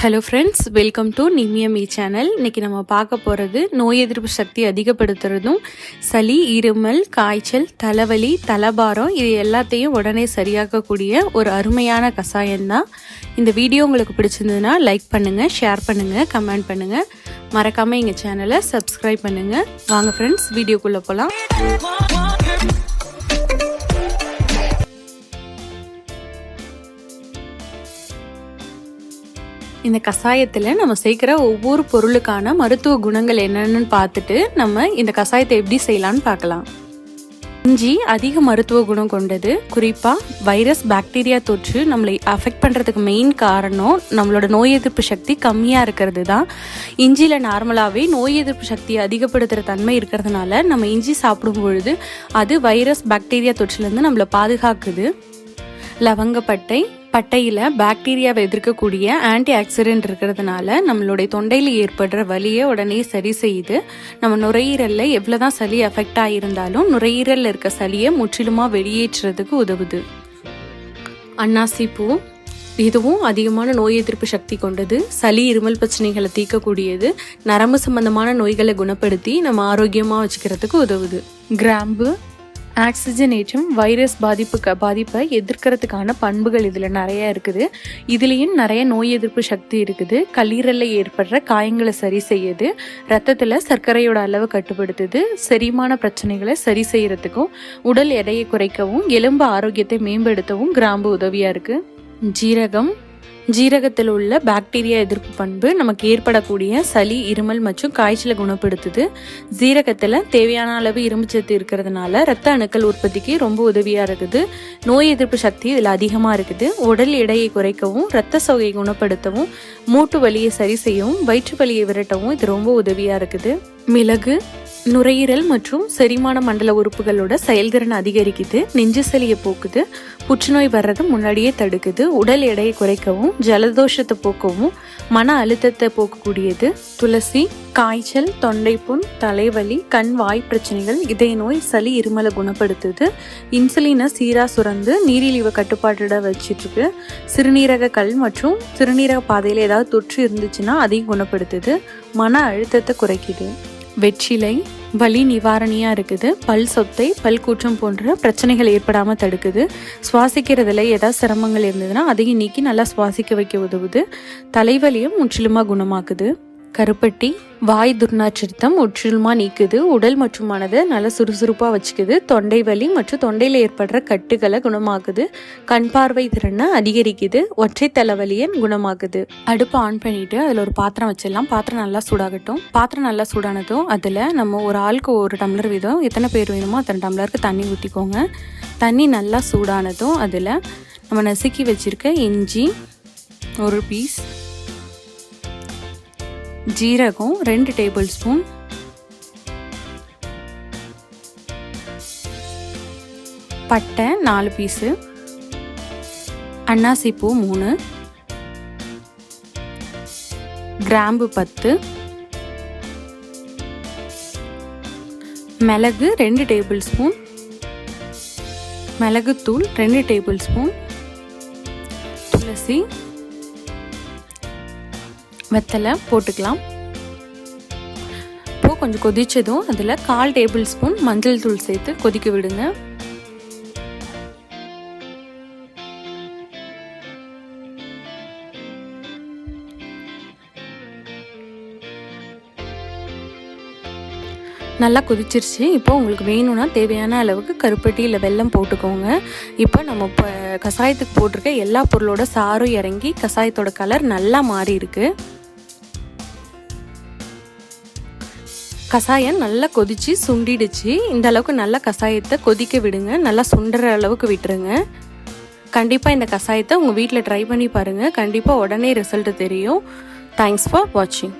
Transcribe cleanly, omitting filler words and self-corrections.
Hello friends, welcome to நிமியமி channel. இன்றைக்கி நம்ம பார்க்க போகிறது நோய் எதிர்ப்பு சக்தி அதிகப்படுத்துறதும் சளி, இருமல், காய்ச்சல், தலைவலி, தலபாரம் இது எல்லாத்தையும் உடனே சரியாக்கக்கூடிய ஒரு அருமையான கஷாயம்தான். இந்த வீடியோ உங்களுக்கு பிடிச்சிருந்ததுன்னா லைக் பண்ணுங்கள், ஷேர் பண்ணுங்கள், கமெண்ட் பண்ணுங்கள். மறக்காமல் எங்கள் சேனலை சப்ஸ்கிரைப் பண்ணுங்கள். வாங்க ஃப்ரெண்ட்ஸ், வீடியோக்குள்ளே போகலாம். இந்த கஷாயத்தில் நம்ம சேர்க்குற ஒவ்வொரு பொருளுக்கான மருத்துவ குணங்கள் என்னென்னு பார்த்துட்டு நம்ம இந்த கஷாயத்தை எப்படி செய்யலான்னு பார்க்கலாம். இஞ்சி அதிக மருத்துவ குணம் கொண்டது. குறிப்பாக வைரஸ், பாக்டீரியா தொற்று நம்மளை அஃபெக்ட் பண்ணுறதுக்கு மெயின் காரணம் நம்மளோட நோய் எதிர்ப்பு சக்தி கம்மியாக இருக்கிறது தான். இஞ்சியில் நார்மலாகவே நோய் எதிர்ப்பு சக்தியை அதிகப்படுத்துகிற தன்மை இருக்கிறதுனால நம்ம இஞ்சி சாப்பிடும் பொழுது அது வைரஸ், பாக்டீரியா தொற்றுலேருந்து நம்மளை பாதுகாக்குது. லவங்கப்பட்டை, பட்டையில் பாக்டீரியாவை எதிர்க்கக்கூடிய ஆன்டி ஆக்சிடென்ட் இருக்கிறதுனால நம்மளுடைய தொண்டையில் ஏற்படுற வலியை உடனே சரி செய்யுது. நம்ம நுரையீரலில் எவ்வளோதான் சளி அஃபெக்ட் ஆகியிருந்தாலும் நுரையீரலில் இருக்க சளியை முற்றிலுமாக வெளியேற்றுறதுக்கு உதவுது. அன்னாசி பூ, இதுவும் அதிகமான நோய் எதிர்ப்பு சக்தி கொண்டது. சளி, இருமல் பிரச்சனைகளை தீர்க்கக்கூடியது. நரம்பு சம்பந்தமான நோய்களை குணப்படுத்தி நம்ம ஆரோக்கியமாக வச்சுக்கிறதுக்கு உதவுது. கிராம்பு ஆக்சிஜனேற்றம், வைரஸ் பாதிப்பை எதிர்க்கிறதுக்கான பண்புகள் இதில் நிறைய இருக்குது. இதுலேயும் நிறைய நோய் எதிர்ப்பு சக்தி இருக்குது. கல்லீரலில் ஏற்படுற காயங்களை சரி செய்யுது. ரத்தத்தில் சர்க்கரையோட அளவு கட்டுப்படுத்துது. செரிமான பிரச்சனைகளை சரி செய்யறதுக்கும் உடல் எடையை குறைக்கவும் எலும்பு ஆரோக்கியத்தை மேம்படுத்தவும் கிராம்பு உதவியாக இருக்குது. ஜீரகத்தில் உள்ள பாக்டீரியா எதிர்ப்பு பண்பு நமக்கு ஏற்படக்கூடிய சளி, இருமல் மற்றும் காய்ச்சலை குணப்படுத்துது. ஜீரகத்தில் தேவையான அளவு இரும்புச்சத்து இருக்கிறதுனால இரத்த அணுக்கள் உற்பத்திக்கு ரொம்ப உதவியாக இருக்குது. நோய் எதிர்ப்பு சக்தி இதில் அதிகமாக இருக்குது. உடல் எடையை குறைக்கவும், இரத்த சோகையை குணப்படுத்தவும், மூட்டு வலியை சரி செய்யவும், வயிற்று வலியை விரட்டவும் இது ரொம்ப உதவியாக இருக்குது. மிளகு நுரையீரல் மற்றும் செரிமான மண்டல உறுப்புகளோட செயல்திறன் அதிகரிக்குது. நெஞ்சு சளியை போக்குது. புற்றுநோய் வர்றது முன்னாடியே தடுக்குது. உடல் எடையை குறைக்கவும், ஜலதோஷத்தை போக்கவும், மன அழுத்தத்தை போக்கக்கூடியது. துளசி காய்ச்சல், தொண்டைப்புண், தலைவலி, கண், வாய் பிரச்சனைகள், இதய நோய், சளி, இருமலை குணப்படுத்துது. இன்சுலினை சீராக சுரந்து நீரிழிவை கட்டுப்பாட்டிட வச்சிட்ருக்கு. சிறுநீரக கல் மற்றும் சிறுநீரக பாதையில் ஏதாவது தொற்று இருந்துச்சுன்னா அதையும் குணப்படுத்துது. மன அழுத்தத்தை குறைக்குது. வெற்றிலை வலி நிவாரணியாக இருக்குது. பல் சொத்தை, பல் கூற்றம் போன்ற பிரச்சனைகள் ஏற்படாமல் தடுக்குது. சுவாசிக்கிறதுல ஏதாவது சிரமங்கள் இருந்ததுன்னா அதையும் நீக்கி நல்லா சுவாசிக்க வைக்க உதவுது. தலைவலியும் முற்றிலுமாக குணமாக்குது. கருப்பட்டி வாய் துர்நாற்றத்தை முற்றிலுமாக நீக்குது. உடல் மற்றும் மனதை நல்லா சுறுசுறுப்பாக வச்சுக்குது. தொண்டை வலி மற்றும் தொண்டையில் ஏற்படுற கட்டுகளை குணமாக்குது. கண் பார்வை திறனை அதிகரிக்குது. ஒற்றை தலைவலியை குணமாக்குது. அடுப்பு ஆன் பண்ணிட்டு அதில் ஒரு பாத்திரம் வச்சிடலாம். பாத்திரம் நல்லா சூடாகட்டும். பாத்திரம் நல்லா சூடானதும் அதில் நம்ம ஒரு ஆளுக்கு ஒரு டம்ளர் வீதம் எத்தனை பேர் வேணுமோ அத்தனை டம்ளருக்கு தண்ணி ஊற்றிக்கோங்க. தண்ணி நல்லா சூடானதும் அதில் நம்ம நசுக்கி வச்சுருக்க இஞ்சி ஒரு பீஸ், ஜீரகம் 2 டேபிள் ஸ்பூன், பட்டை 4 பீஸு, அன்னாசிப்பூ 3, கிராம்பு 10, மிளகு 2 டேபிள் ஸ்பூன், மிளகுத்தூள் 2 டேபிள் ஸ்பூன், துளசி, வெத்தலை போட்டுக்கலாம். இப்போ கொஞ்சம் கொதிச்சதும் அதில் 1/4 டேபிள் ஸ்பூன் மஞ்சள் தூள் சேர்த்து கொதிக்க விடுங்க. நல்லா கொதிச்சிருச்சு. இப்போ உங்களுக்கு வேணும்னா தேவையான அளவுக்கு கருப்பட்டி இல்லை வெல்லம் போட்டுக்கோங்க. இப்போ நம்ம இப்போ கஷாயத்துக்கு போட்டிருக்க எல்லா பொருளோட சாரும் இறங்கி கஷாயத்தோட கலர் நல்லா மாறி இருக்கு. கஷாயம் நல்லா கொதிச்சு சுண்டிடுச்சு. இந்த அளவுக்கு நல்லா கஷாயத்தை கொதிக்க விடுங்க. நல்லா சுண்டுற அளவுக்கு விட்டுருங்க. கண்டிப்பாக இந்த கஷாயத்தை உங்கள் வீட்டில் ட்ரை பண்ணி பாருங்கள். கண்டிப்பாக உடனே ரிசல்ட் தெரியும். தேங்க்ஸ் ஃபார் வாட்சிங்.